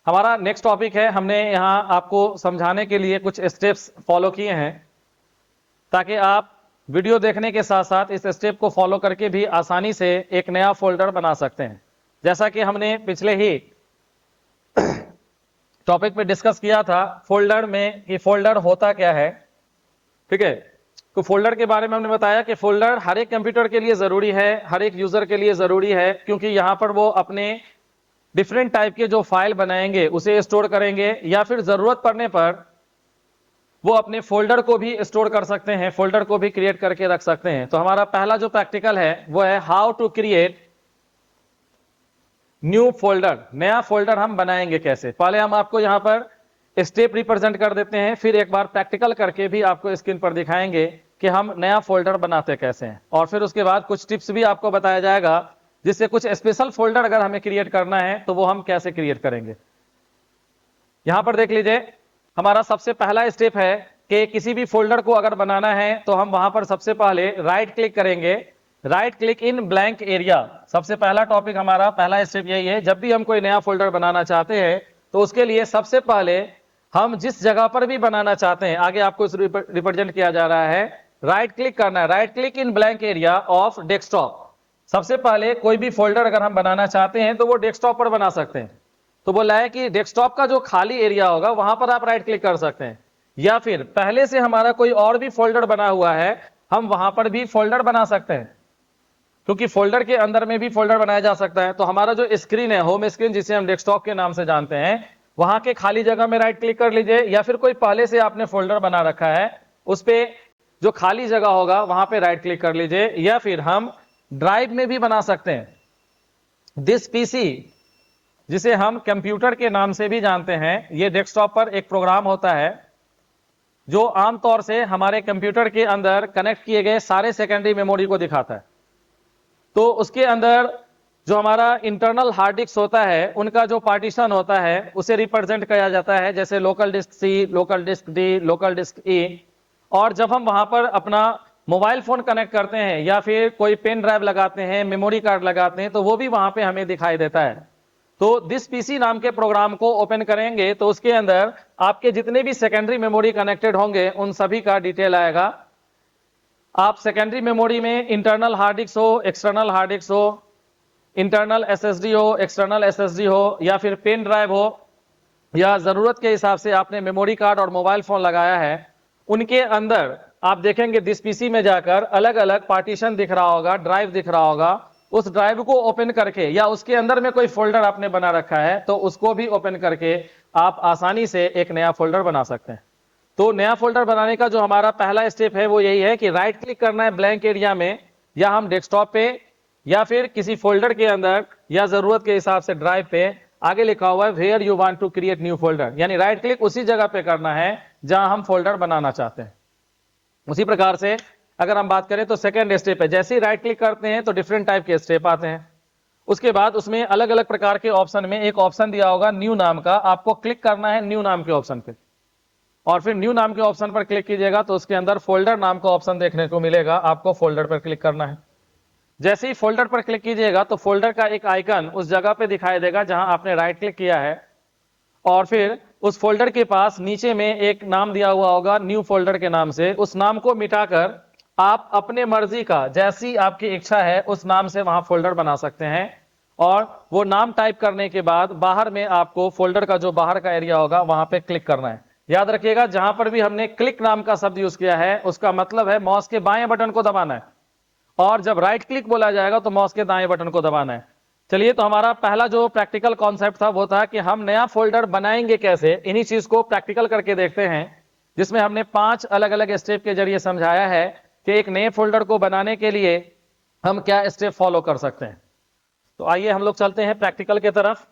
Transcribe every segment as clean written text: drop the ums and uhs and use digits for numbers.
हमारा next topic है, हमने यहाँ आपको समझाने के लिए कुछ स्टेप्स फॉलो किए हैं ताकि आप वीडियो देखने के साथ साथ इस स्टेप को फॉलो करके भी आसानी से एक नया फोल्डर बना सकते हैं। जैसा कि हमने पिछले ही टॉपिक पे डिस्कस किया था फोल्डर में कि फोल्डर होता क्या है, ठीक है। तो फोल्डर के बारे में हमने बताया कि फोल्डर हर एक कंप्यूटर के लिए ज़रूरी है, हर एक यूज़र के लिए ज़रूरी है, क्योंकि यहाँ पर वो अपने डिफरेंट टाइप के जो फाइल बनाएंगे उसे स्टोर करेंगे, या फिर ज़रूरत पड़ने पर वो अपने फोल्डर को भी स्टोर कर सकते हैं, फोल्डर को भी क्रिएट करके रख सकते हैं। तो हमारा पहला जो प्रैक्टिकल है वो है how to create new folder. नया फोल्डर हम बनाएंगे कैसे। पहले हम आपको यहाँ पर स्टेप रिप्रेजेंट कर देते हैं, फिर एक बार प्रैक्टिकल करके भी आपको स्क्रीन पर दिखाएंगे कि हम नया फोल्डर बनाते कैसे हैं, और फिर उसके बाद कुछ टिप्स भी आपको बताया जाएगा जिससे कुछ स्पेशल फोल्डर अगर हमें क्रिएट करना है तो वो हम कैसे क्रिएट करेंगे। यहां पर देख लीजिए, हमारा सबसे पहला स्टेप है कि किसी भी फोल्डर को अगर बनाना है तो हम वहां पर सबसे पहले राइट क्लिक करेंगे, right click in blank area. सबसे पहला टॉपिक हमारा पहला स्टेप यही है, जब भी हम कोई नया फोल्डर बनाना चाहते हैं तो उसके लिए सबसे पहले हम जिस जगह पर भी बनाना चाहते हैं, आगे आपको रिप्रेजेंट किया जा रहा है, राइट क्लिक करना है, right click in blank area of desktop. सबसे पहले कोई भी फोल्डर अगर हम बनाना चाहते हैं तो वो डेस्कटॉप पर बना सकते हैं। तो बोला है कि डेस्कटॉप का जो खाली एरिया होगा वहां पर आप राइट क्लिक कर सकते हैं, या फिर पहले से हमारा कोई और भी फोल्डर बना हुआ है हम वहां पर भी फोल्डर बना सकते हैं, क्योंकि फोल्डर के अंदर में भी फोल्डर बनाया जा सकता है। तो हमारा जो स्क्रीन है, होम स्क्रीन जिसे हम डेस्कटॉप के नाम से जानते हैं, वहां के खाली जगह में राइट क्लिक कर लीजिए, या फिर कोई पहले से आपने फोल्डर बना रखा है उस पे जो खाली जगह होगा वहां पे राइट क्लिक कर लीजिए, या फिर हम ड्राइव में भी बना सकते हैं। दिस पीसी जिसे हम कंप्यूटर के नाम से भी जानते हैं, ये डेस्कटॉप पर एक प्रोग्राम होता है जो आमतौर से हमारे कंप्यूटर के अंदर कनेक्ट किए गए सारे सेकेंडरी मेमोरी को दिखाता है। तो उसके अंदर जो हमारा इंटरनल हार्ड डिस्क होता है उनका जो पार्टीशन होता है उसे रिप्रेजेंट किया जाता है, जैसे local disk C, local disk D, local disk E. और जब हम वहां पर अपना मोबाइल फोन कनेक्ट करते हैं या फिर कोई पेन ड्राइव लगाते हैं, मेमोरी कार्ड लगाते हैं, तो वो भी वहां पे हमें दिखाई देता है। तो दिस पीसी नाम के प्रोग्राम को ओपन करेंगे तो उसके अंदर आपके जितने भी सेकेंडरी मेमोरी कनेक्टेड होंगे उन सभी का डिटेल आएगा। आप सेकेंडरी मेमोरी में इंटरनल हार्ड डिस्क हो, एक्सटर्नल हार्ड डिस्क हो, इंटरनल एसएसडी हो, एक्सटर्नल एसएसडी हो, या फिर पेन ड्राइव हो, या जरूरत के हिसाब से आपने मेमोरी कार्ड और मोबाइल फोन लगाया है, उनके अंदर आप देखेंगे दिस पीसी में जाकर अलग अलग पार्टीशन दिख रहा होगा, ड्राइव दिख रहा होगा। उस ड्राइव को ओपन करके, या उसके अंदर में कोई फोल्डर आपने बना रखा है तो उसको भी ओपन करके आप आसानी से एक नया फोल्डर बना सकते हैं। तो नया फोल्डर बनाने का जो हमारा पहला स्टेप है वो यही है कि राइट क्लिक करना है ब्लैंक एरिया में, या हम डेस्कटॉप पे या फिर किसी फोल्डर के अंदर, या जरूरत के हिसाब से ड्राइव पे आगे लिखा हुआ है where you want to create new folder, यानी राइट क्लिक उसी जगह पे करना है जहां हम फोल्डर बनाना चाहते हैं। उसी प्रकार से अगर हम बात करें तो सेकेंड स्टेप है, जैसे ही राइट क्लिक करते हैं तो डिफरेंट टाइप के स्टेप आते हैं। उसके बाद उसमें अलग अलग प्रकार के ऑप्शन में एक ऑप्शन दिया होगा न्यू नाम का, आपको क्लिक करना है न्यू नाम के ऑप्शन पे, और फिर न्यू नाम के ऑप्शन पर क्लिक कीजिएगा तो उसके अंदर फोल्डर नाम का ऑप्शन देखने को मिलेगा, आपको फोल्डर पर क्लिक करना है। जैसे ही फोल्डर पर क्लिक कीजिएगा तो फोल्डर का एक आइकन उस जगह पे दिखाई देगा जहां आपने राइट क्लिक किया है, और फिर उस फोल्डर के पास नीचे में एक नाम दिया हुआ होगा न्यू फोल्डर के नाम से। उस नाम को मिटाकर आप अपने मर्जी का, जैसी आपकी इच्छा है उस नाम से वहां फोल्डर बना सकते हैं, और वो नाम टाइप करने के बाद बाहर में आपको फोल्डर का जो बाहर का एरिया होगा वहां पे क्लिक करना है। याद रखिएगा जहां पर भी हमने क्लिक नाम का शब्द यूज किया है उसका मतलब है माउस के बाएं बटन को दबाना है, और जब राइट क्लिक बोला जाएगा तो माउस के दाएं बटन को दबाना है। चलिए, तो हमारा पहला जो प्रैक्टिकल कॉन्सेप्ट था वो था कि हम नया फोल्डर बनाएंगे कैसे। इन्हीं चीज को प्रैक्टिकल करके देखते हैं, जिसमें हमने 5 अलग अलग स्टेप के जरिए समझाया है कि एक नए फोल्डर को बनाने के लिए हम क्या स्टेप फॉलो कर सकते हैं। तो आइए हम लोग चलते हैं प्रैक्टिकल के तरफ।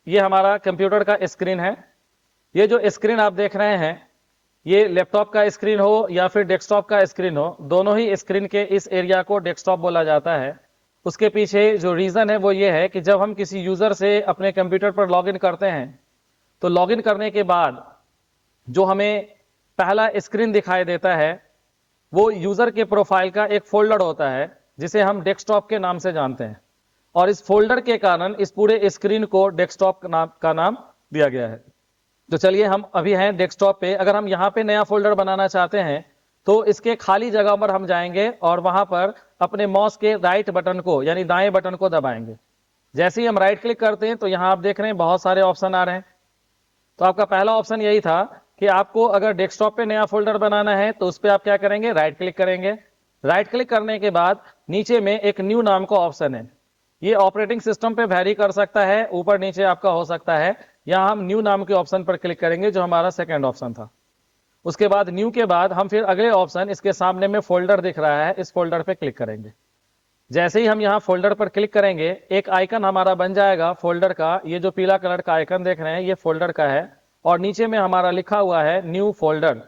ये हमारा कंप्यूटर का स्क्रीन है। ये जो स्क्रीन आप देख रहे हैं, ये लैपटॉप का स्क्रीन हो या फिर डेस्कटॉप का स्क्रीन हो, दोनों ही स्क्रीन के इस एरिया को डेस्कटॉप बोला जाता है। उसके पीछे जो रीजन है वो ये है कि जब हम किसी यूजर से अपने कंप्यूटर पर लॉगिन करते हैं तो लॉगिन करने के बाद जो हमें पहला स्क्रीन दिखाई देता है वो यूजर के प्रोफाइल का एक फोल्डर होता है जिसे हम डेस्कटॉप के नाम से जानते हैं, और इस फोल्डर के कारण इस पूरे स्क्रीन को डेस्कटॉप का नाम दिया गया है। तो चलिए हम अभी हैं डेस्कटॉप पे। अगर हम यहाँ पे नया फोल्डर बनाना चाहते हैं तो इसके खाली जगह पर हम जाएंगे और वहां पर अपने माउस के राइट बटन को यानी दाएं बटन को दबाएंगे। जैसे ही हम राइट क्लिक करते हैं तो यहाँ आप देख रहे हैं बहुत सारे ऑप्शन आ रहे हैं। तो आपका पहला ऑप्शन यही था कि आपको अगर डेस्कटॉप पे नया फोल्डर बनाना है तो उस पर आप क्या करेंगे, राइट क्लिक करेंगे। राइट क्लिक करने के बाद नीचे में एक न्यू नाम का ऑप्शन है। ये ऑपरेटिंग सिस्टम पे वैरी कर सकता है, ऊपर नीचे आपका हो सकता है। यहाँ हम न्यू नाम के ऑप्शन पर क्लिक करेंगे जो हमारा सेकेंड ऑप्शन था। उसके बाद न्यू के बाद हम फिर अगले ऑप्शन, इसके सामने में फोल्डर दिख रहा है, इस फोल्डर पे क्लिक करेंगे। जैसे ही हम यहाँ फोल्डर पर क्लिक करेंगे एक आइकन हमारा बन जाएगा फोल्डर का। ये जो पीला कलर का आइकन देख रहे हैं ये फोल्डर का है और नीचे में हमारा लिखा हुआ है न्यू फोल्डर।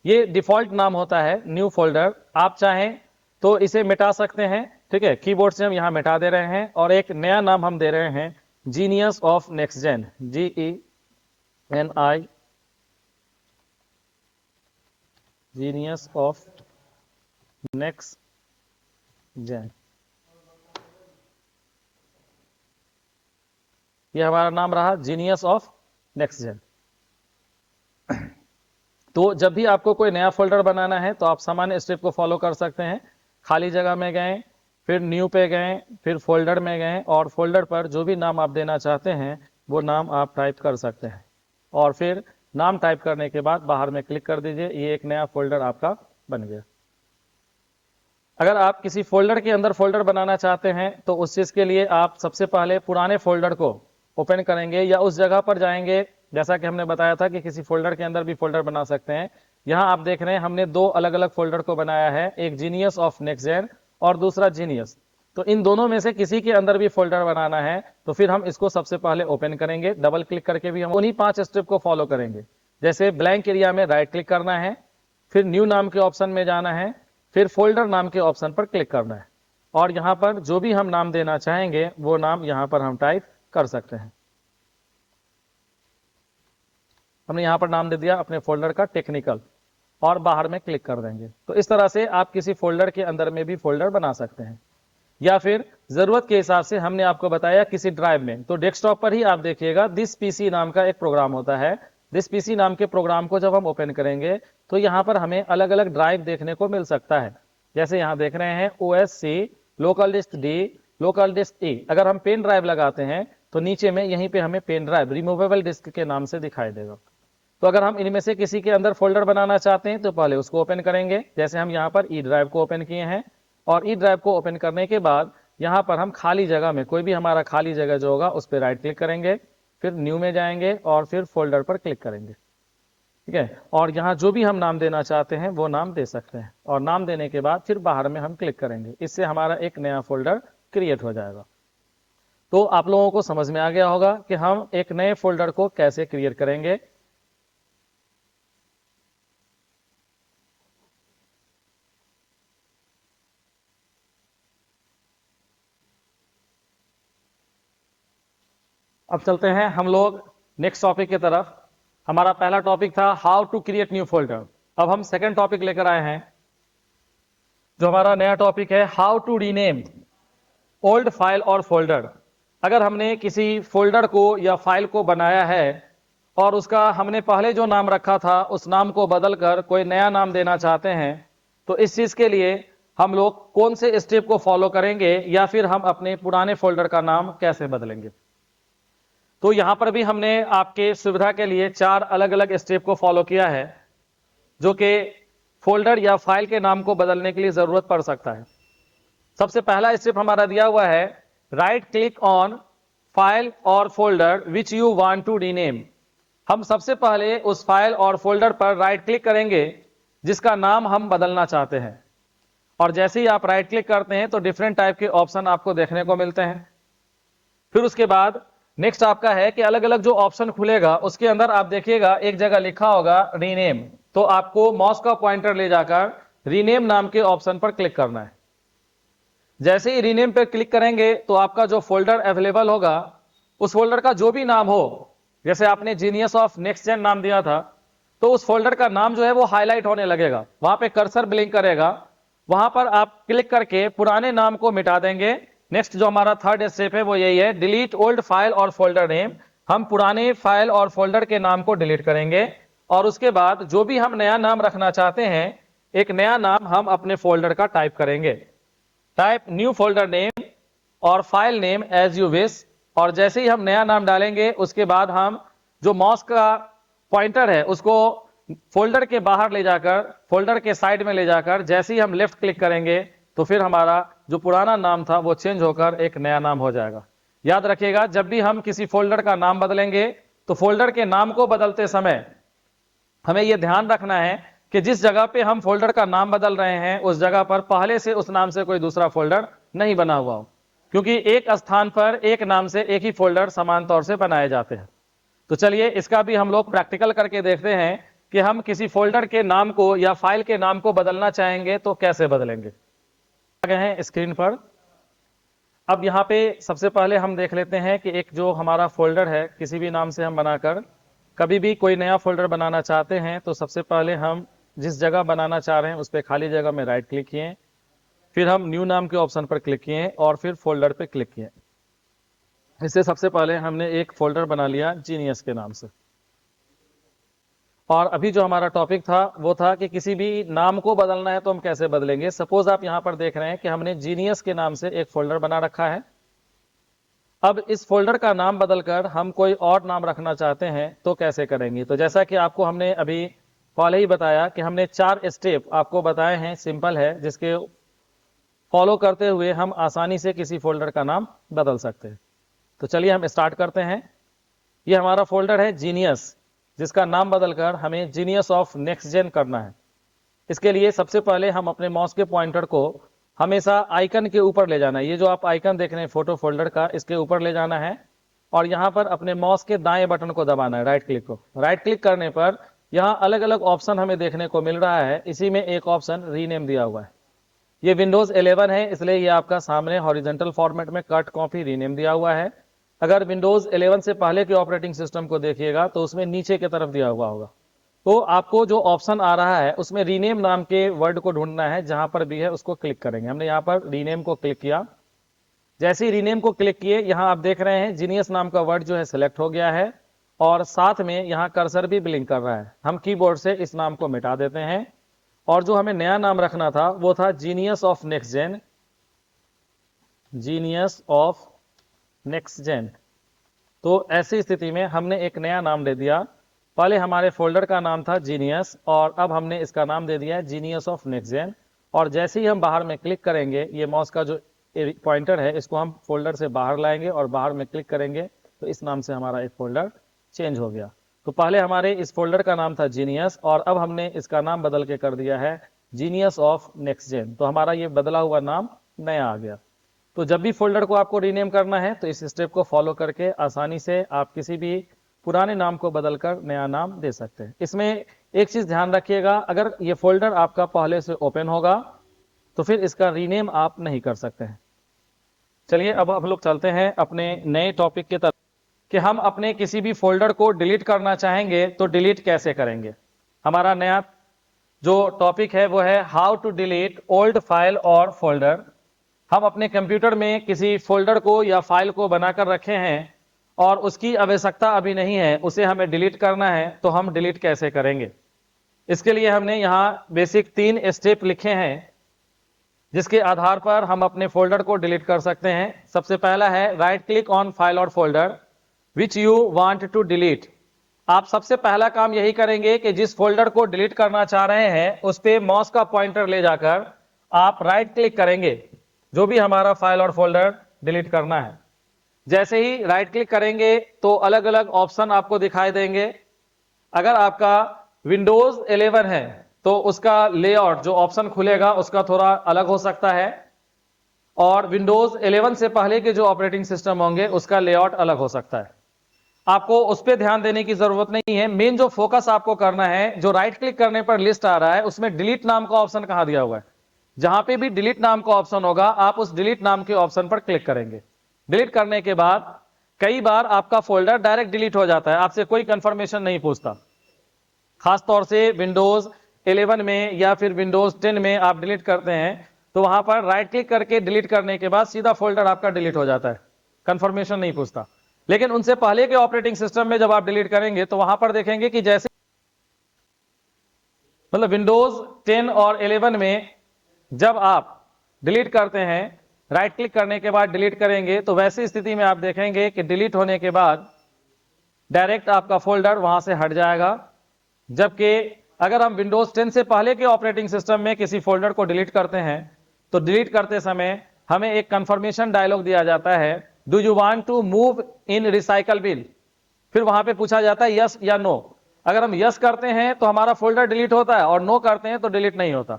ये डिफॉल्ट नाम होता है न्यू फोल्डर। आप चाहें तो इसे मिटा सकते हैं, ठीक है। कीबोर्ड से हम यहाँ मिटा दे रहे हैं और एक नया नाम हम दे रहे हैं genius of next gen, GENI, genius of next gen. ये हमारा नाम रहा जीनियस ऑफ नेक्स्ट जेन। तो जब भी आपको कोई नया फोल्डर बनाना है तो आप सामान्य स्टेप को फॉलो कर सकते हैं। खाली जगह में गए, फिर न्यू पे गए, फिर फोल्डर में गए और फोल्डर पर जो भी नाम आप देना चाहते हैं वो नाम आप टाइप कर सकते हैं और फिर नाम टाइप करने के बाद बाहर में क्लिक कर दीजिए। ये एक नया फोल्डर आपका बन गया। अगर आप किसी फोल्डर के अंदर फोल्डर बनाना चाहते हैं तो उस चीज के लिए आप सबसे पहले पुराने फोल्डर को ओपन करेंगे या उस जगह पर जाएंगे। जैसा कि हमने बताया था कि किसी फोल्डर के अंदर भी फोल्डर बना सकते हैं। यहां आप देख रहे हैं हमने दो अलग अलग फोल्डर को बनाया है, एक जीनियस ऑफ नेक्स्ट जेन और दूसरा जीनियस। तो इन दोनों में से किसी के अंदर भी फोल्डर बनाना है तो फिर हम इसको सबसे पहले ओपन करेंगे। डबल क्लिक करके भी हम उन्हीं 5 स्टेप को फॉलो करेंगे। जैसे ब्लैंक एरिया में राइट क्लिक करना है, फिर न्यू नाम के ऑप्शन में जाना है, फिर फोल्डर नाम के ऑप्शन पर क्लिक करना है और यहां पर जो भी हम नाम देना चाहेंगे वो नाम यहां पर हम टाइप कर सकते हैं। हमने यहां पर नाम दे दिया अपने फोल्डर का टेक्निकल और बाहर में क्लिक कर देंगे। तो इस तरह से आप किसी फोल्डर के अंदर में भी फोल्डर बना सकते हैं या फिर जरूरत के हिसाब से हमने आपको बताया किसी ड्राइव में। तो डेस्कटॉप पर ही आप देखिएगा दिस पीसी नाम का एक प्रोग्राम होता है। दिस पीसी नाम के प्रोग्राम को जब हम ओपन करेंगे तो यहां पर हमें अलग अलग ड्राइव देखने को मिल सकता है। जैसे यहां देख रहे हैं OSC, local disk D, local disk E। अगर हम पेन ड्राइव लगाते हैं तो नीचे में यहीं पे हमें पेन ड्राइव रिमूवेबल डिस्क के नाम से दिखाई देगा। तो अगर हम इनमें से किसी के अंदर फोल्डर बनाना चाहते हैं तो पहले उसको ओपन करेंगे। जैसे हम यहाँ पर ई ड्राइव को ओपन किए हैं और ई ड्राइव को ओपन करने के बाद यहाँ पर हम खाली जगह में कोई भी हमारा खाली जगह जो होगा उस पर राइट क्लिक करेंगे, फिर न्यू में जाएंगे और फिर फोल्डर पर क्लिक करेंगे, ठीक है। और यहाँ जो भी हम नाम देना चाहते हैं वो नाम दे सकते हैं और नाम देने के बाद फिर बाहर में हम क्लिक करेंगे। इससे हमारा एक नया फोल्डर क्रिएट हो जाएगा। तो आप लोगों को समझ में आ गया होगा कि हम एक नए फोल्डर को कैसे क्रिएट करेंगे। अब चलते हैं हम लोग नेक्स्ट टॉपिक की तरफ। हमारा पहला टॉपिक था how to create new folder. अब हम सेकंड टॉपिक लेकर आए हैं जो हमारा नया टॉपिक है how to rename old file और फोल्डर। अगर हमने किसी फोल्डर को या फाइल को बनाया है और उसका हमने पहले जो नाम रखा था उस नाम को बदलकर कोई नया नाम देना चाहते हैं तो इस चीज के लिए हम लोग कौन से स्टेप को फॉलो करेंगे या फिर हम अपने पुराने फोल्डर का नाम कैसे बदलेंगे। तो यहां पर भी हमने आपके सुविधा के लिए 4 अलग अलग स्टेप को फॉलो किया है जो कि फोल्डर या फाइल के नाम को बदलने के लिए जरूरत पड़ सकता है। सबसे पहला स्टेप हमारा दिया हुआ है राइट क्लिक ऑन फाइल और folder which you want to rename. हम सबसे पहले उस फाइल और फोल्डर पर राइट क्लिक करेंगे जिसका नाम हम बदलना चाहते हैं और जैसे ही आप राइट क्लिक करते हैं तो डिफरेंट टाइप के ऑप्शन आपको देखने को मिलते हैं। फिर उसके बाद नेक्स्ट आपका है कि अलग अलग जो ऑप्शन खुलेगा उसके अंदर आप देखिएगा एक जगह लिखा होगा रीनेम। तो आपको माउस का पॉइंटर ले जाकर रीनेम नाम के ऑप्शन पर क्लिक करना है। जैसे ही रीनेम पर क्लिक करेंगे तो आपका जो फोल्डर अवेलेबल होगा उस फोल्डर का जो भी नाम हो, जैसे आपने जीनियस ऑफ नेक्स्ट जेन नाम दिया था तो उस फोल्डर का नाम जो है वो हाईलाइट होने लगेगा, वहां पे कर्सर ब्लिंक करेगा, वहां पर आप क्लिक करके पुराने नाम को मिटा देंगे। नेक्स्ट जो हमारा थर्ड स्टेप है वो यही है डिलीट ओल्ड फाइल और फोल्डर नेम। हम पुराने फाइल और फोल्डर के नाम को डिलीट करेंगे और उसके बाद जो भी हम नया नाम रखना चाहते हैं, एक नया नाम हम अपने फोल्डर का टाइप करेंगे। टाइप न्यू फोल्डर नेम और file name as you wish, और जैसे ही हम नया नाम डालेंगे उसके बाद हम जो माउस का पॉइंटर है उसको फोल्डर के बाहर ले जाकर, फोल्डर के साइड में ले जाकर जैसे ही हम लेफ्ट क्लिक करेंगे तो फिर हमारा जो पुराना नाम था वो चेंज होकर एक नया नाम हो जाएगा। याद रखिएगा, जब भी हम किसी फोल्डर का नाम बदलेंगे तो फोल्डर के नाम को बदलते समय हमें यह ध्यान रखना है कि जिस जगह पे हम फोल्डर का नाम बदल रहे हैं उस जगह पर पहले से उस नाम से कोई दूसरा फोल्डर नहीं बना हुआ हो, क्योंकि एक स्थान पर एक नाम से एक ही फोल्डर समान तौर से बनाए जाते हैं। तो चलिए इसका भी हम लोग प्रैक्टिकल करके देखते हैं कि हम किसी फोल्डर के नाम को या फाइल के नाम को बदलना चाहेंगे तो कैसे बदलेंगे। आ गए हैं स्क्रीन पर। अब यहाँ पे सबसे पहले हम देख लेते हैं कि एक जो हमारा फोल्डर है किसी भी नाम से हम बनाकर कभी भी कोई नया फोल्डर बनाना चाहते हैं तो सबसे पहले हम जिस जगह बनाना चाह रहे हैं उस पर खाली जगह में राइट क्लिक किए, फिर हम न्यू नाम के ऑप्शन पर क्लिक किए और फिर फोल्डर पे क्लिक किए। इससे सबसे पहले हमने एक फोल्डर बना लिया जीनियस के नाम से। और अभी जो हमारा टॉपिक था वो था कि किसी भी नाम को बदलना है तो हम कैसे बदलेंगे। सपोज आप यहां पर देख रहे हैं कि हमने जीनियस के नाम से एक फोल्डर बना रखा है। अब इस फोल्डर का नाम बदलकर हम कोई और नाम रखना चाहते हैं तो कैसे करेंगे। तो जैसा कि आपको हमने अभी पहले ही बताया कि हमने 4 स्टेप आपको बताए हैं, सिंपल है, जिसके फॉलो करते हुए हम आसानी से किसी फोल्डर का नाम बदल सकते हैं। तो चलिए हम स्टार्ट करते हैं। ये हमारा फोल्डर है जीनियस, जिसका नाम बदलकर हमें जीनियस ऑफ नेक्स्ट जेन करना है। इसके लिए सबसे पहले हम अपने माउस के पॉइंटर को हमेशा आइकन के ऊपर ले जाना है। ये जो आप आइकन देख रहे हैं फोटो फोल्डर का, इसके ऊपर ले जाना है और यहाँ पर अपने माउस के दाएं बटन को दबाना है, राइट क्लिक को। राइट क्लिक करने पर यहाँ अलग अलग ऑप्शन हमें देखने को मिल रहा है। इसी में एक ऑप्शन रीनेम दिया हुआ है। ये विंडोज 11 है, इसलिए ये आपका सामने हॉरिजॉन्टल फॉर्मेट में कट कॉपी रीनेम दिया हुआ है। अगर विंडोज 11 से पहले के ऑपरेटिंग सिस्टम को देखिएगा तो उसमें नीचे की तरफ दिया हुआ होगा। तो आपको जो ऑप्शन आ रहा है उसमें रीनेम नाम के वर्ड को ढूंढना है, जहां पर भी है उसको क्लिक करेंगे। हमने यहाँ पर रीनेम को क्लिक किया। जैसे ही रीनेम को क्लिक किए, यहाँ आप देख रहे हैं जीनियस नाम का वर्ड जो है सिलेक्ट हो गया है और साथ में यहाँ कर्सर भी ब्लिंक कर रहा है। हम कीबोर्ड से इस नाम को मिटा देते हैं और जो हमें नया नाम रखना था वो था genius of next gen. Genius of next gen. तो ऐसी स्थिति में हमने एक नया नाम दे दिया। पहले हमारे फोल्डर का नाम था जीनियस और अब हमने इसका नाम दे दिया है जीनियस ऑफ नेक्स्ट जेन। और जैसे ही हम बाहर में क्लिक करेंगे, ये माउस का जो पॉइंटर है इसको हम फोल्डर से बाहर लाएंगे और बाहर में क्लिक करेंगे तो इस नाम से हमारा एक फोल्डर चेंज हो गया। तो पहले हमारे इस फोल्डर का नाम था जीनियस और अब हमने इसका नाम बदल के कर दिया है जीनियस ऑफ नेक्स्ट जेन। तो हमारा ये बदला हुआ नाम नया आ गया। तो जब भी फोल्डर को आपको रीनेम करना है तो इस स्टेप को फॉलो करके आसानी से आप किसी भी पुराने नाम को बदलकर नया नाम दे सकते हैं। इसमें एक चीज ध्यान रखिएगा, अगर ये फोल्डर आपका पहले से ओपन होगा तो फिर इसका रीनेम आप नहीं कर सकते हैं। चलिए अब हम लोग चलते हैं अपने नए टॉपिक की तरफ कि हम अपने किसी भी फोल्डर को डिलीट करना चाहेंगे तो डिलीट कैसे करेंगे। हमारा नया जो टॉपिक है वो है how to delete old file और फोल्डर। हम अपने कंप्यूटर में किसी फोल्डर को या फाइल को बनाकर रखे हैं और उसकी आवश्यकता अभी नहीं है, उसे हमें डिलीट करना है, तो हम डिलीट कैसे करेंगे। इसके लिए हमने यहाँ बेसिक 3 स्टेप लिखे हैं जिसके आधार पर हम अपने फोल्डर को डिलीट कर सकते हैं। सबसे पहला है राइट क्लिक ऑन फाइल और folder which you want to delete. आप सबसे पहला काम यही करेंगे कि जिस फोल्डर को डिलीट करना चाह रहे हैं उस पे माउस का पॉइंटर ले जाकर आप राइट क्लिक करेंगे, जो भी हमारा फाइल और फोल्डर डिलीट करना है। जैसे ही राइट क्लिक करेंगे तो अलग अलग ऑप्शन आपको दिखाई देंगे। अगर आपका विंडोज 11 है तो उसका लेआउट जो ऑप्शन खुलेगा उसका थोड़ा अलग हो सकता है और विंडोज 11 से पहले के जो ऑपरेटिंग सिस्टम होंगे उसका लेआउट अलग हो सकता है। आपको उस पर ध्यान देने की जरूरत नहीं है। मेन जो फोकस आपको करना है, जो राइट क्लिक करने पर लिस्ट आ रहा है उसमें डिलीट नाम का ऑप्शन कहां दिया हुआ है। जहां पे भी डिलीट नाम का ऑप्शन होगा आप उस डिलीट नाम के ऑप्शन पर क्लिक करेंगे। डिलीट करने के बाद कई बार आपका फोल्डर डायरेक्ट डिलीट हो जाता है, आपसे कोई कंफर्मेशन नहीं पूछता। खासतौर से विंडोज 11 में या फिर विंडोज 10 में आप डिलीट करते हैं तो वहां पर राइट क्लिक करके डिलीट करने के बाद सीधा फोल्डर आपका डिलीट हो जाता है, कंफर्मेशन नहीं पूछता। लेकिन उनसे पहले के ऑपरेटिंग सिस्टम में जब आप डिलीट करेंगे तो वहां पर देखेंगे कि जैसे मतलब विंडोज 10 और 11 में जब आप डिलीट करते हैं, राइट क्लिक करने के बाद डिलीट करेंगे, तो वैसी स्थिति में आप देखेंगे कि डिलीट होने के बाद डायरेक्ट आपका फोल्डर वहां से हट जाएगा। जबकि अगर हम विंडोज 10 से पहले के ऑपरेटिंग सिस्टम में किसी फोल्डर को डिलीट करते हैं तो डिलीट करते समय हमें एक कंफर्मेशन डायलॉग दिया जाता है, do you want to move in recycle bin. फिर वहां पे पूछा जाता है यस या नो। अगर हम यस करते हैं तो हमारा फोल्डर डिलीट होता है और नो करते हैं तो डिलीट नहीं होता।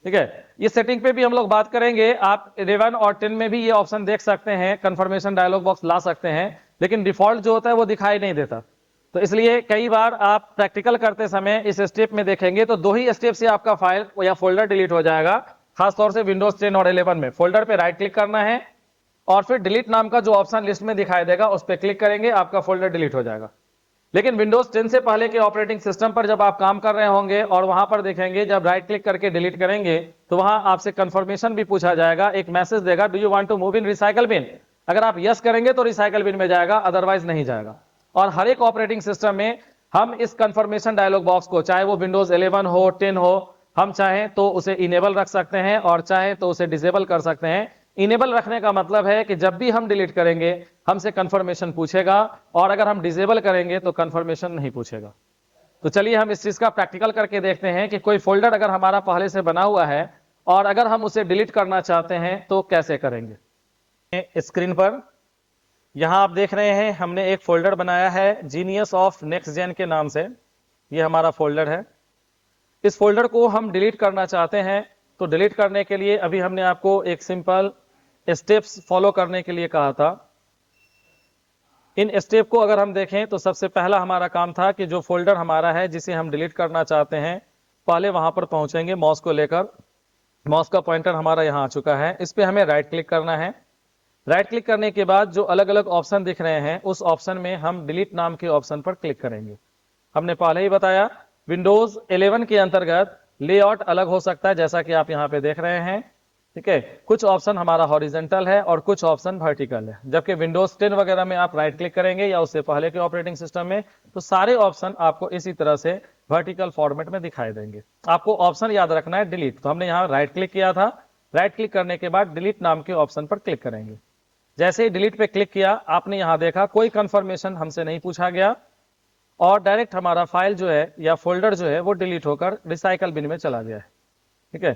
ठीक है, ये सेटिंग पे भी हम लोग बात करेंगे। आप 11 और 10 में भी ये ऑप्शन देख सकते हैं, कंफर्मेशन डायलॉग बॉक्स ला सकते हैं, लेकिन डिफॉल्ट जो होता है वो दिखाई नहीं देता। तो इसलिए कई बार आप प्रैक्टिकल करते समय इस स्टेप में देखेंगे तो 2 ही स्टेप से आपका फाइल या फोल्डर डिलीट हो जाएगा। खासतौर से विंडोज 10 और 11 में फोल्डर पे राइट क्लिक करना है और फिर डिलीट नाम का जो ऑप्शन लिस्ट में दिखाई देगा उस पर क्लिक करेंगे, आपका फोल्डर डिलीट हो जाएगा। लेकिन विंडोज 10 से पहले के ऑपरेटिंग सिस्टम पर जब आप काम कर रहे होंगे और वहां पर देखेंगे जब राइट क्लिक करके डिलीट करेंगे तो वहां आपसे कंफर्मेशन भी पूछा जाएगा, एक मैसेज देगा, do you want to move in recycle bin. अगर आप यस करेंगे तो रिसाइकल बिन में जाएगा, अदरवाइज नहीं जाएगा। और हर एक ऑपरेटिंग सिस्टम में हम इस कंफर्मेशन डायलॉग बॉक्स को, चाहे वो विंडोज 11 हो 10 हो, हम चाहें तो उसे इनेबल रख सकते हैं और चाहे तो उसे डिसेबल कर सकते हैं। इनेबल रखने का मतलब है कि जब भी हम डिलीट करेंगे हमसे कंफर्मेशन पूछेगा, और अगर हम डिसेबल करेंगे तो कंफर्मेशन नहीं पूछेगा। तो चलिए हम इस चीज का प्रैक्टिकल करके देखते हैं कि कोई फोल्डर अगर हमारा पहले से बना हुआ है और अगर हम उसे डिलीट करना चाहते हैं तो कैसे करेंगे। स्क्रीन पर यहां आप देख रहे हैं हमने एक फोल्डर बनाया है जीनियस ऑफ नेक्स्ट जेन के नाम से। ये हमारा फोल्डर है। इस फोल्डर को हम डिलीट करना चाहते हैं, तो डिलीट करने के लिए अभी हमने आपको एक सिंपल स्टेप्स फॉलो करने के लिए कहा था। इन स्टेप को अगर हम देखें तो सबसे पहला हमारा काम था कि जो फोल्डर हमारा है जिसे हम डिलीट करना चाहते हैं, पहले वहां पर पहुंचेंगे माउस को लेकर। माउस का पॉइंटर हमारा यहां आ चुका है, इस पे हमें राइट क्लिक करना है। राइट क्लिक करने के बाद जो अलग अलग ऑप्शन दिख रहे हैं उस ऑप्शन में हम डिलीट नाम के ऑप्शन पर क्लिक करेंगे। हमने पहले ही बताया विंडोज 11 के अंतर्गत लेआउट अलग हो सकता है, जैसा कि आप यहां पे देख रहे हैं। ठीक है, कुछ ऑप्शन हमारा हॉरिजेंटल है और कुछ ऑप्शन वर्टिकल है। जबकि विंडोज 10 वगैरह में आप राइट क्लिक करेंगे या उससे पहले के ऑपरेटिंग सिस्टम में तो सारे ऑप्शन आपको इसी तरह से वर्टिकल फॉर्मेट में दिखाई देंगे। आपको ऑप्शन याद रखना है डिलीट। तो हमने यहाँ राइट क्लिक किया था, राइट क्लिक करने के बाद डिलीट नाम के ऑप्शन पर क्लिक करेंगे। जैसे ही डिलीट पे क्लिक किया आपने यहां देखा कोई कंफर्मेशन हमसे नहीं पूछा गया और डायरेक्ट हमारा फाइल जो है या फोल्डर जो है वो डिलीट होकर रिसाइकल बिन में चला गया है। ठीक है,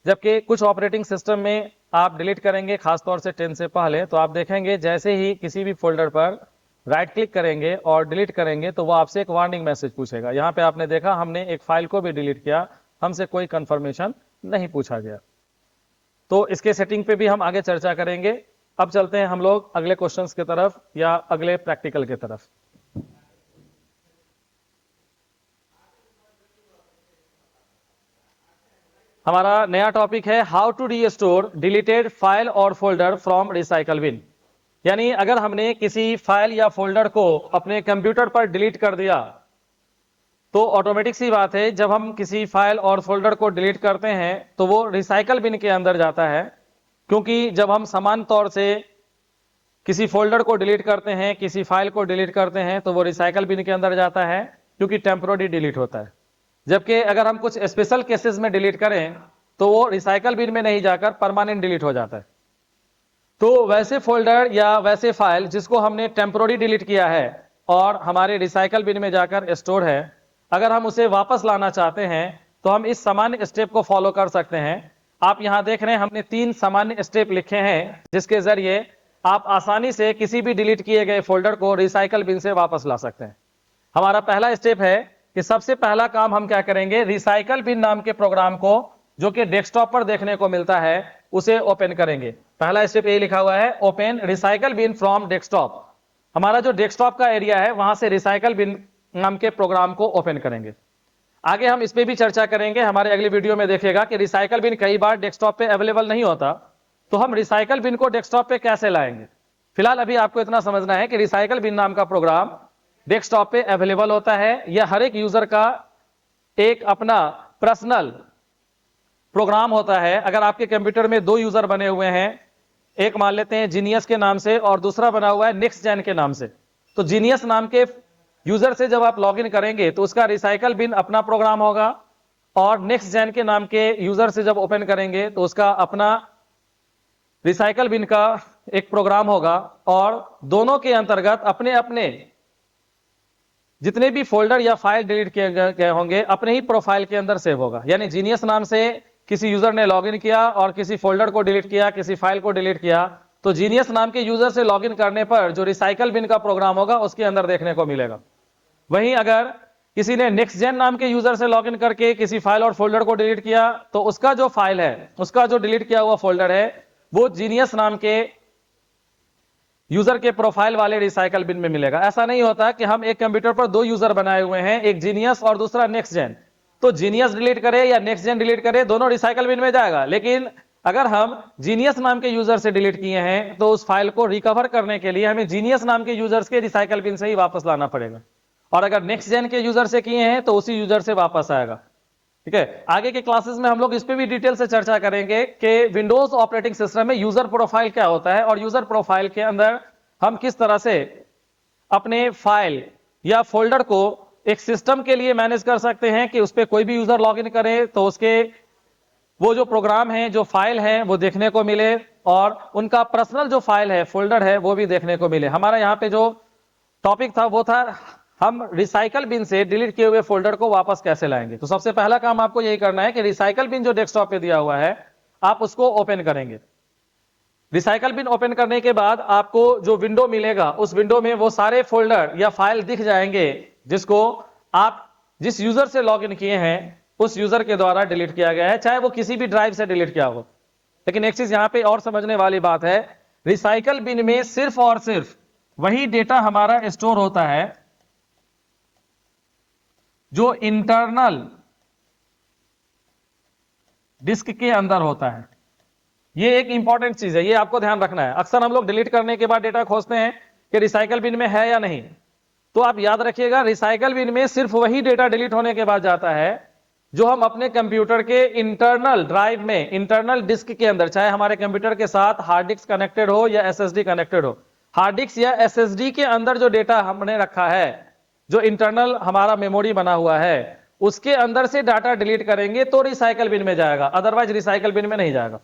जबकि कुछ ऑपरेटिंग सिस्टम में आप डिलीट करेंगे, खासतौर से 10 से पहले, तो आप देखेंगे जैसे ही किसी भी फोल्डर पर राइट क्लिक करेंगे और डिलीट करेंगे तो वो आपसे एक वार्निंग मैसेज पूछेगा। यहाँ पे आपने देखा हमने एक फाइल को भी डिलीट किया, हमसे कोई कंफर्मेशन नहीं पूछा गया। तो इसके सेटिंग पे भी हम आगे चर्चा करेंगे। अब चलते हैं हम लोग अगले क्वेश्चंस की तरफ या अगले प्रैक्टिकल की तरफ। हमारा नया टॉपिक है how to restore deleted file और फोल्डर फ्रॉम रिसाइकल बिन। यानी अगर हमने किसी फाइल या फोल्डर को अपने कंप्यूटर पर डिलीट कर दिया तो ऑटोमेटिक सी बात है जब हम किसी फाइल और फोल्डर को डिलीट करते हैं तो वो रिसाइकल बिन के अंदर जाता है। क्योंकि जब हम समान तौर से किसी फोल्डर को डिलीट करते हैं, किसी फाइल को डिलीट करते हैं तो वो रिसाइकल बिन के अंदर जाता है क्योंकि टेम्पोररी डिलीट होता है। जबकि अगर हम कुछ स्पेशल केसेस में डिलीट करें तो वो रिसाइकल बिन में नहीं जाकर परमानेंट डिलीट हो जाता है। तो वैसे फोल्डर या वैसे फाइल जिसको हमने टेम्पोररी डिलीट किया है और हमारे रिसाइकल बिन में जाकर स्टोर है, अगर हम उसे वापस लाना चाहते हैं तो हम इस सामान्य स्टेप को फॉलो कर सकते हैं। आप यहां देख रहे हैं हमने 3 सामान्य स्टेप लिखे हैं जिसके जरिए आप आसानी से किसी भी डिलीट किए गए फोल्डर को रिसाइकल बिन से वापस ला सकते हैं। हमारा पहला स्टेप है कि सबसे पहला काम हम क्या करेंगे, रिसाइकल बिन नाम के प्रोग्राम को जो कि डेस्कटॉप पर देखने को मिलता है उसे ओपन करेंगे। पहला स्टेप यही लिखा हुआ है, open recycle bin from desktop. हमारा जो डेस्कटॉप का एरिया है वहां से रिसाइकल बिन नाम के प्रोग्राम को ओपन करेंगे। आगे हम इस पे भी चर्चा करेंगे, हमारे अगली वीडियो में देखेगा कि रिसाइकल बिन कई बार डेस्कटॉप पे अवेलेबल नहीं होता, तो हम रिसाइकल बिन को डेस्कटॉप पे कैसे लाएंगे। फिलहाल अभी आपको इतना समझना है कि रिसाइकल बिन नाम का प्रोग्राम डेस्कटॉप पे अवेलेबल होता है। यह हर एक यूजर का एक अपना पर्सनल प्रोग्राम होता है। अगर आपके कंप्यूटर में 2 यूजर बने हुए हैं, एक मान लेते हैं जीनियस के नाम से और दूसरा बना हुआ है नेक्स्ट जेन के नाम से। तो जीनियस नाम के यूजर से जब आप लॉगिन करेंगे तो उसका रिसाइकल बिन अपना प्रोग्राम होगा, और नेक्स्ट जेन के नाम के यूजर से जब ओपन करेंगे तो उसका अपना रिसाइकल बिन का एक प्रोग्राम होगा, और दोनों के अंतर्गत अपने अपने जितने भी फोल्डर या फाइल डिलीट किए गए होंगे अपने ही प्रोफाइल के अंदर सेव होगा। यानी जीनियस नाम से किसी यूजर ने लॉगिन किया और किसी फोल्डर को डिलीट किया, किसी फाइल को डिलीट किया, तो जीनियस नाम के यूजर से लॉगिन करने पर जो रिसाइकल बिन का प्रोग्राम होगा उसके अंदर देखने को मिलेगा। वहीं अगर किसी ने नेक्स्ट जेन नाम के यूजर से लॉगिन करके किसी फाइल और फोल्डर को डिलीट किया तो उसका जो फाइल है, उसका जो डिलीट किया हुआ फोल्डर है वो जीनियस नाम के यूजर के प्रोफाइल वाले रिसाइकल बिन में मिलेगा। ऐसा नहीं होता कि हम एक कंप्यूटर पर दो यूजर बनाए हुए हैं, एक जीनियस और दूसरा नेक्स्ट जेन, तो जीनियस डिलीट करे या नेक्स्ट जेन डिलीट करे दोनों रिसाइकल बिन में जाएगा। लेकिन अगर हम जीनियस नाम के यूजर से डिलीट किए हैं तो उस फाइल को रिकवर करने के लिए हमें जीनियस नाम के यूजर्स के रिसाइकल बिन से ही वापस लाना पड़ेगा, और अगर नेक्स्ट जेन के यूजर से किए हैं तो उसी यूजर से वापस आएगा। ठीक है, आगे के क्लासेस में हम लोग इस पे भी डिटेल से चर्चा करेंगे कि विंडोज ऑपरेटिंग सिस्टम में यूजर प्रोफाइल क्या होता है और यूजर प्रोफाइल के अंदर हम किस तरह से अपने फाइल या फोल्डर को एक सिस्टम के लिए मैनेज कर सकते हैं कि उस पर कोई भी यूजर लॉगिन करे तो उसके वो जो प्रोग्राम है, जो फाइल है वो देखने को मिले, और उनका पर्सनल जो फाइल है, फोल्डर है, वो भी देखने को मिले। हमारा यहाँ पे जो टॉपिक था वो था हम रिसाइकल बिन से डिलीट किए हुए फोल्डर को वापस कैसे लाएंगे। तो सबसे पहला काम आपको यही करना है कि रिसाइकल बिन जो डेस्कटॉप पे दिया हुआ है आप उसको ओपन करेंगे। रिसाइकल बिन ओपन करने के बाद आपको जो विंडो मिलेगा उस विंडो में वो सारे फोल्डर या फाइल दिख जाएंगे जिसको आप जिस यूजर से लॉगिन किए हैं उस यूजर के द्वारा डिलीट किया गया है, चाहे वो किसी भी ड्राइव से डिलीट किया हो। लेकिन एक चीज यहां पे और समझने वाली बात है, रिसाइकल बिन में सिर्फ और सिर्फ वही डेटा हमारा स्टोर होता है जो इंटरनल डिस्क के अंदर होता है। ये एक इंपॉर्टेंट चीज है, ये आपको ध्यान रखना है। अक्सर हम लोग डिलीट करने के बाद डेटा खोजते हैं कि रिसाइकल बिन में है या नहीं, तो आप याद रखिएगा रिसाइकल बिन में सिर्फ वही डेटा डिलीट होने के बाद जाता है जो हम अपने कंप्यूटर के इंटरनल ड्राइव में, इंटरनल डिस्क के अंदर, चाहे हमारे कंप्यूटर के साथ हार्ड डिस्क कनेक्टेड हो या एसएसडी कनेक्टेड हो, हार्ड डिस्क या एसएसडी के अंदर जो डेटा हमने रखा है, जो इंटरनल हमारा मेमोरी बना हुआ है, उसके अंदर से डाटा डिलीट करेंगे तो रिसाइकल बिन में जाएगा, अदरवाइज रिसाइकल बिन में नहीं जाएगा।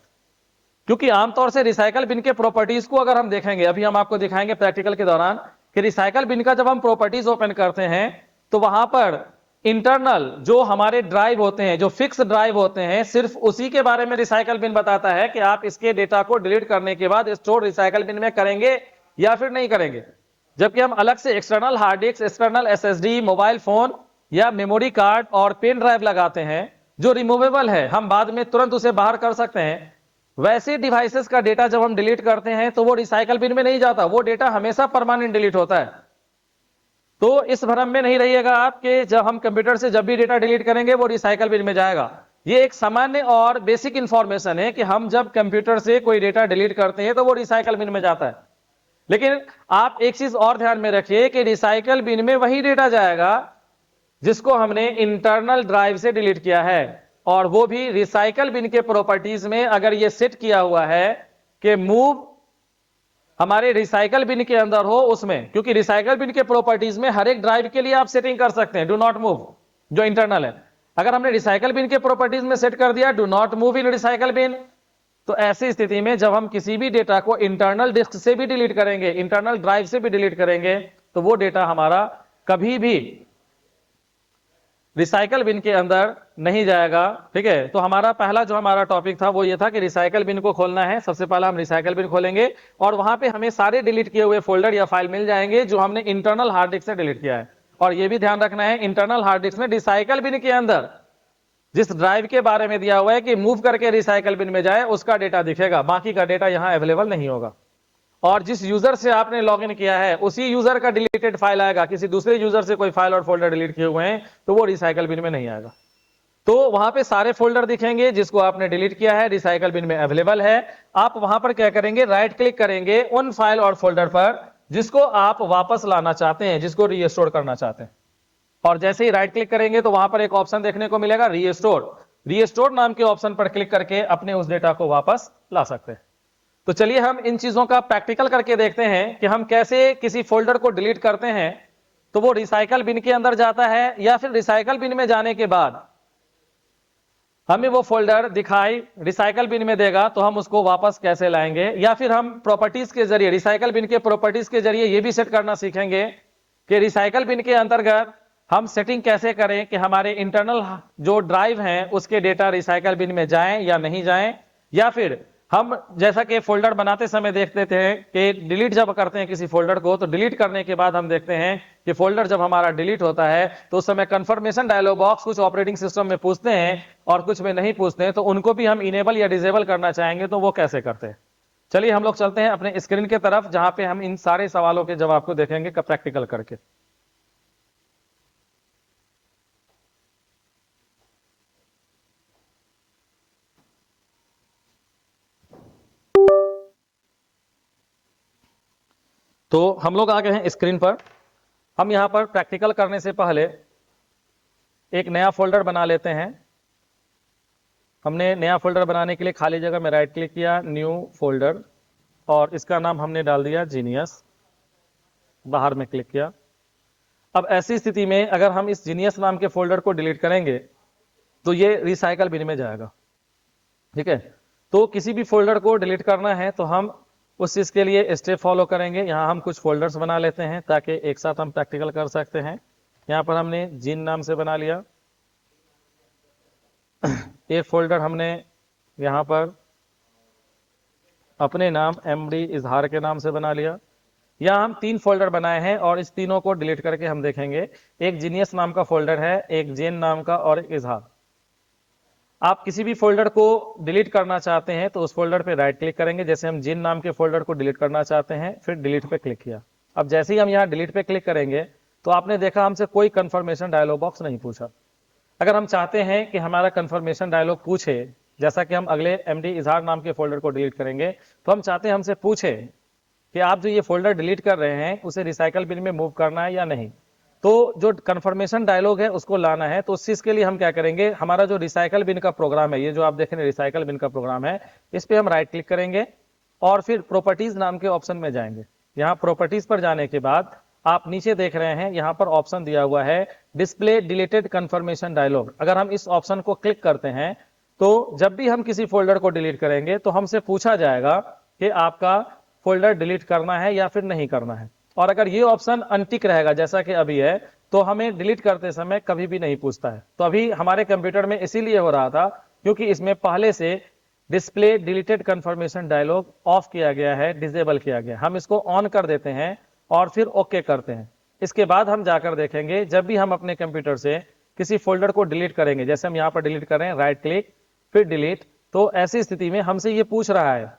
क्योंकि आमतौर से रिसाइकल बिन के प्रॉपर्टीज को अगर हम देखेंगे, अभी हम आपको दिखाएंगे प्रैक्टिकल के दौरान, कि रिसाइकल बिन का जब हम प्रॉपर्टीज ओपन करते हैं तो वहां पर इंटरनल जो हमारे ड्राइव होते हैं, जो फिक्स ड्राइव होते हैं, सिर्फ उसी के बारे में रिसाइकल बिन बताता है कि आप इसके डेटा को डिलीट करने के बाद स्टोर रिसाइकल बिन में करेंगे या फिर नहीं करेंगे। जबकि हम अलग से external hard disk, external SSD, mobile phone या मेमोरी कार्ड और पेन ड्राइव लगाते हैं जो रिमूवेबल है, हम बाद में तुरंत उसे बाहर कर सकते हैं। वैसे डिवाइसेस का डेटा जब हम डिलीट करते हैं तो वो रिसाइकल बिन में नहीं जाता, वो डेटा हमेशा परमानेंट डिलीट होता है। तो इस भ्रम में नहीं रहिएगा आप कि जब हम कंप्यूटर से जब भी डेटा डिलीट करेंगे वो रिसाइकल बिन में जाएगा। ये एक सामान्य और बेसिक इंफॉर्मेशन है कि हम जब कंप्यूटर से कोई डेटा डिलीट करते हैं तो वो रिसाइकल बिन में जाता है। लेकिन आप एक चीज और ध्यान में रखिए कि रिसाइकल बिन में वही डेटा जाएगा जिसको हमने इंटरनल ड्राइव से डिलीट किया है, और वो भी रिसाइकल बिन के प्रॉपर्टीज में अगर ये सेट किया हुआ है कि मूव हमारे रिसाइकल बिन के अंदर हो उसमें, क्योंकि रिसाइकल बिन के प्रॉपर्टीज में हर एक ड्राइव के लिए आप सेटिंग कर सकते हैं डू नॉट मूव जो इंटरनल है। अगर हमने रिसाइकल बिन के प्रॉपर्टीज में सेट कर दिया do not move in recycle bin, तो ऐसी स्थिति में जब हम किसी भी डेटा को इंटरनल डिस्क से भी डिलीट करेंगे, इंटरनल ड्राइव से भी डिलीट करेंगे, तो वो डेटा हमारा कभी भी रिसाइकल बिन के अंदर नहीं जाएगा। ठीक है, तो हमारा पहला जो हमारा टॉपिक था वो ये था कि रिसाइकल बिन को खोलना है। सबसे पहला हम रिसाइकल बिन खोलेंगे और वहां पे हमें सारे डिलीट किए हुए फोल्डर या फाइल मिल जाएंगे जो हमने इंटरनल हार्ड डिस्क से डिलीट किया है। और ये भी ध्यान रखना है, इंटरनल हार्ड डिस्क में रिसाइकल बिन के अंदर जिस ड्राइव के बारे में दिया हुआ है कि मूव करके रिसाइकल बिन में जाए उसका डेटा दिखेगा, बाकी का डेटा यहां अवेलेबल नहीं होगा। और जिस यूजर से आपने लॉगिन किया है उसी यूजर का डिलीटेड फाइल आएगा, किसी दूसरे यूजर से कोई फाइल और फोल्डर डिलीट किए हुए हैं तो वो रिसाइकल बिन में नहीं आएगा। तो वहां पे सारे फोल्डर दिखेंगे जिसको आपने डिलीट किया है, रिसाइकल बिन में अवेलेबल है। आप वहां पर क्या करेंगे, राइट क्लिक करेंगे उन फाइल और फोल्डर पर जिसको आप वापस लाना चाहते हैं, जिसको रीस्टोर करना चाहते हैं। और जैसे ही राइट क्लिक करेंगे तो वहां पर एक ऑप्शन देखने को मिलेगा रीस्टोर। रीस्टोर नाम के ऑप्शन पर क्लिक करके अपने उस डेटा को वापस ला सकते हैं। तो चलिए हम इन चीजों का प्रैक्टिकल करके देखते हैं कि हम कैसे किसी फोल्डर को डिलीट करते हैं तो वो रिसाइकल बिन के अंदर जाता है, या फिर रिसाइकल बिन में जाने के बाद हमें वो फोल्डर दिखाई रिसाइकल बिन में देगा तो हम उसको वापस कैसे लाएंगे, या फिर हम प्रॉपर्टीज के जरिए रिसाइकल बिन के प्रॉपर्टीज के जरिए ये भी सेट करना सीखेंगे कि रिसाइकल बिन के अंतर्गत हम सेटिंग कैसे करें कि हमारे इंटरनल जो ड्राइव हैं उसके डेटा रिसाइकल बिन में जाएं या नहीं जाएं, या फिर हम जैसा कि फोल्डर बनाते समय देखते थे कि डिलीट जब करते हैं किसी फोल्डर को तो डिलीट करने के बाद हम देखते हैं कि फोल्डर जब हमारा डिलीट होता है तो उस समय कंफर्मेशन डायलॉग बॉक्स कुछ ऑपरेटिंग सिस्टम में पूछते हैं और कुछ में नहीं पूछते हैं, तो उनको भी हम इनेबल या डिसेबल करना चाहेंगे तो वो कैसे करते हैं। चलिए हम लोग चलते हैं अपने स्क्रीन के तरफ जहां पे हम इन सारे सवालों के जवाब को देखेंगे प्रैक्टिकल करके। तो हम लोग आ गए हैं स्क्रीन पर। हम यहां पर प्रैक्टिकल करने से पहले एक नया फोल्डर बना लेते हैं। हमने नया फोल्डर बनाने के लिए खाली जगह में राइट क्लिक किया, न्यू फोल्डर, और इसका नाम हमने डाल दिया जीनियस। बाहर में क्लिक किया। अब ऐसी स्थिति में अगर हम इस जीनियस नाम के फोल्डर को डिलीट करेंगे तो ये रिसाइकल बिन में जाएगा। ठीक है, तो किसी भी फोल्डर को डिलीट करना है तो हम उस चीज के लिए स्टेप फॉलो करेंगे। यहां हम कुछ फोल्डर्स बना लेते हैं ताकि एक साथ हम प्रैक्टिकल कर सकते हैं। यहां पर हमने जीन नाम से बना लिया। एक फोल्डर हमने यहां पर अपने नाम एमडी इजहार के नाम से बना लिया। यहां हम 3 फोल्डर बनाए हैं और इस तीनों को डिलीट करके हम देखेंगे। एक जीनियस नाम का फोल्डर है, एक जेन नाम का और एक इजहार। आप किसी भी फोल्डर को डिलीट करना चाहते हैं तो उस फोल्डर पे राइट क्लिक करेंगे। जैसे हम जिन नाम के फोल्डर को डिलीट करना चाहते हैं, फिर डिलीट पे क्लिक किया। अब जैसे ही हम यहाँ डिलीट पे क्लिक करेंगे तो आपने देखा हमसे कोई कंफर्मेशन डायलॉग बॉक्स नहीं पूछा। अगर हम चाहते हैं कि हमारा कंफर्मेशन डायलॉग पूछे, जैसा कि हम अगले एमडी इजहार नाम के फोल्डर को डिलीट करेंगे, तो हम चाहते हैं हमसे पूछे कि आप जो ये फोल्डर डिलीट कर रहे हैं उसे रिसाइकल बिन में मूव करना है या नहीं। तो जो कंफर्मेशन डायलॉग है उसको लाना है, तो उस चीज के लिए हम क्या करेंगे, हमारा जो रिसाइकल बिन का प्रोग्राम है, ये जो आप देख रहे हैं रिसाइकल बिन का प्रोग्राम है, इस पे हम राइट क्लिक करेंगे और फिर प्रॉपर्टीज नाम के ऑप्शन में जाएंगे। यहाँ प्रॉपर्टीज पर जाने के बाद आप नीचे देख रहे हैं यहाँ पर ऑप्शन दिया हुआ है डिस्प्ले डिलीटेड कंफर्मेशन डायलॉग। अगर हम इस ऑप्शन को क्लिक करते हैं तो जब भी हम किसी फोल्डर को डिलीट करेंगे तो हमसे पूछा जाएगा कि आपका फोल्डर डिलीट करना है या फिर नहीं करना है। और अगर ये ऑप्शन अनटिक रहेगा जैसा कि अभी है तो हमें डिलीट करते समय कभी भी नहीं पूछता है। तो अभी हमारे कंप्यूटर में इसीलिए हो रहा था क्योंकि इसमें पहले से display deleted confirmation dialogue off किया गया है, डिसेबल किया गया। हम इसको ऑन कर देते हैं और फिर ओके करते हैं। इसके बाद हम जाकर देखेंगे जब भी हम अपने कंप्यूटर से किसी फोल्डर को डिलीट करेंगे, जैसे हम यहाँ पर डिलीट कर रहे हैं, राइट क्लिक फिर डिलीट, तो ऐसी स्थिति में हमसे ये पूछ रहा है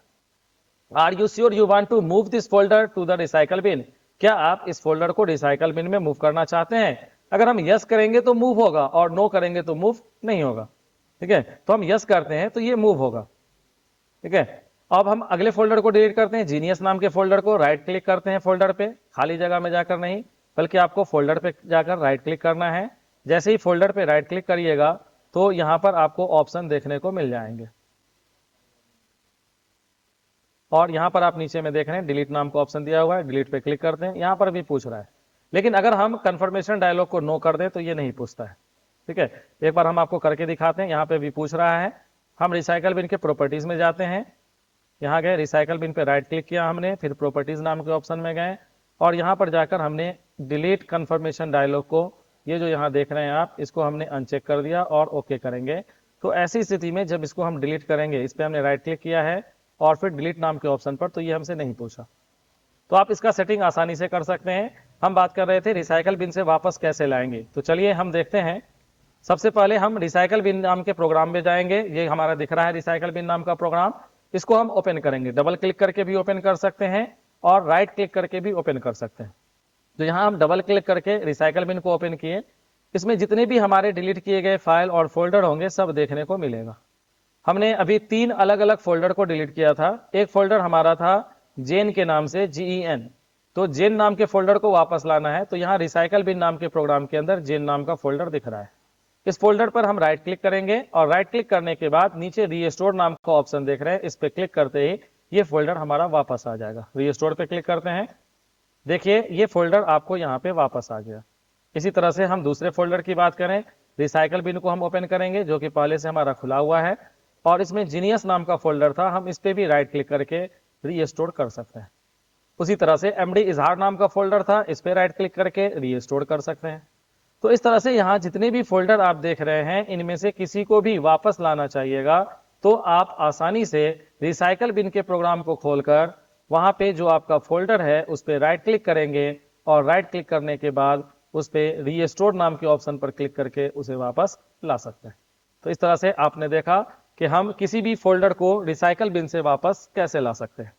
are you sure you want to move this folder to the recycle bin. क्या आप इस फोल्डर को रिसाइकल बिन में मूव करना चाहते हैं। अगर हम यस करेंगे तो मूव होगा और नो करेंगे तो मूव नहीं होगा। ठीक है, तो हम यस करते हैं तो ये मूव होगा। ठीक है, अब हम अगले फोल्डर को डिलीट करते हैं, जीनियस नाम के फोल्डर को। राइट क्लिक करते हैं फोल्डर पे, खाली जगह में जाकर नहीं बल्कि आपको फोल्डर पे जाकर राइट क्लिक करना है। जैसे ही फोल्डर पे राइट क्लिक करिएगा तो यहां पर आपको ऑप्शन देखने को मिल जाएंगे और यहां पर आप नीचे में देख रहे हैं डिलीट नाम का ऑप्शन दिया हुआ है, डिलीट पे क्लिक करते हैं। यहां पर भी पूछ रहा है, लेकिन अगर हम कंफर्मेशन डायलॉग को नो कर दें तो ये नहीं पूछता है। ठीक है, एक बार हम आपको करके दिखाते हैं। यहाँ पे भी पूछ रहा है। हम रिसाइकल बिन के प्रॉपर्टीज में जाते हैं, यहाँ गए, रिसाइकल बिन पे राइट क्लिक किया हमने, फिर प्रॉपर्टीज नाम के ऑप्शन में गए और यहाँ पर जाकर हमने डिलीट कंफर्मेशन डायलॉग को, ये जो यहाँ देख रहे हैं आप, इसको हमने अनचेक कर दिया और ओके करेंगे। तो ऐसी स्थिति में जब इसको हम डिलीट करेंगे, इस पर हमने राइट क्लिक किया है और फिर डिलीट नाम के ऑप्शन पर, तो ये हमसे नहीं पूछा। तो आप इसका सेटिंग आसानी से कर सकते हैं। हम बात कर रहे थे रिसाइकल बिन से वापस कैसे लाएंगे, तो चलिए हम देखते हैं। सबसे पहले हम रिसाइकल बिन नाम के प्रोग्राम में जाएंगे। ये हमारा दिख रहा है रिसाइकल बिन नाम का प्रोग्राम, इसको हम ओपन करेंगे। डबल क्लिक करके भी ओपन कर सकते हैं और राइट क्लिक करके भी ओपन कर सकते हैं। तो यहाँ हम डबल क्लिक करके रिसाइकल बिन को ओपन किए। इसमें जितने भी हमारे डिलीट किए गए फाइल और फोल्डर होंगे सब देखने को मिलेगा। हमने अभी 3 अलग अलग फोल्डर को डिलीट किया था। एक फोल्डर हमारा था जेन के नाम से, GEN। तो जेन नाम के फोल्डर को वापस लाना है, तो यहाँ रिसाइकल बिन नाम के प्रोग्राम के अंदर जेन नाम का फोल्डर दिख रहा है। इस फोल्डर पर हम राइट क्लिक करेंगे और राइट क्लिक करने के बाद नीचे रीस्टोर नाम का ऑप्शन देख रहे हैं, इस पे क्लिक करते ही ये फोल्डर हमारा वापस आ जाएगा। रीस्टोर पे क्लिक करते हैं, देखिए ये फोल्डर आपको यहाँ पे वापस आ गया। इसी तरह से हम दूसरे फोल्डर की बात करें, रिसाइकल बिन को हम ओपन करेंगे जो कि पहले से हमारा खुला हुआ है, और इसमें जीनियस नाम का फोल्डर था, हम इस पे भी राइट क्लिक करके रीस्टोर कर सकते हैं। उसी तरह से एमडी इजहार नाम का फोल्डर था, इस पे राइट क्लिक करके रीस्टोर कर सकते हैं। तो इस तरह से यहाँ जितने भी फोल्डर आप देख रहे हैं इनमें से किसी को भी वापस लाना चाहिएगा तो आप आसानी से रिसाइकल बिन के प्रोग्राम को खोलकर वहां पे जो आपका फोल्डर है उस पर राइट क्लिक करेंगे और राइट क्लिक करने के बाद उस पर रीस्टोर नाम के ऑप्शन पर क्लिक करके उसे वापस ला सकते हैं। तो इस तरह से आपने देखा कि हम किसी भी फोल्डर को रिसाइकल बिन से वापस कैसे ला सकते हैं।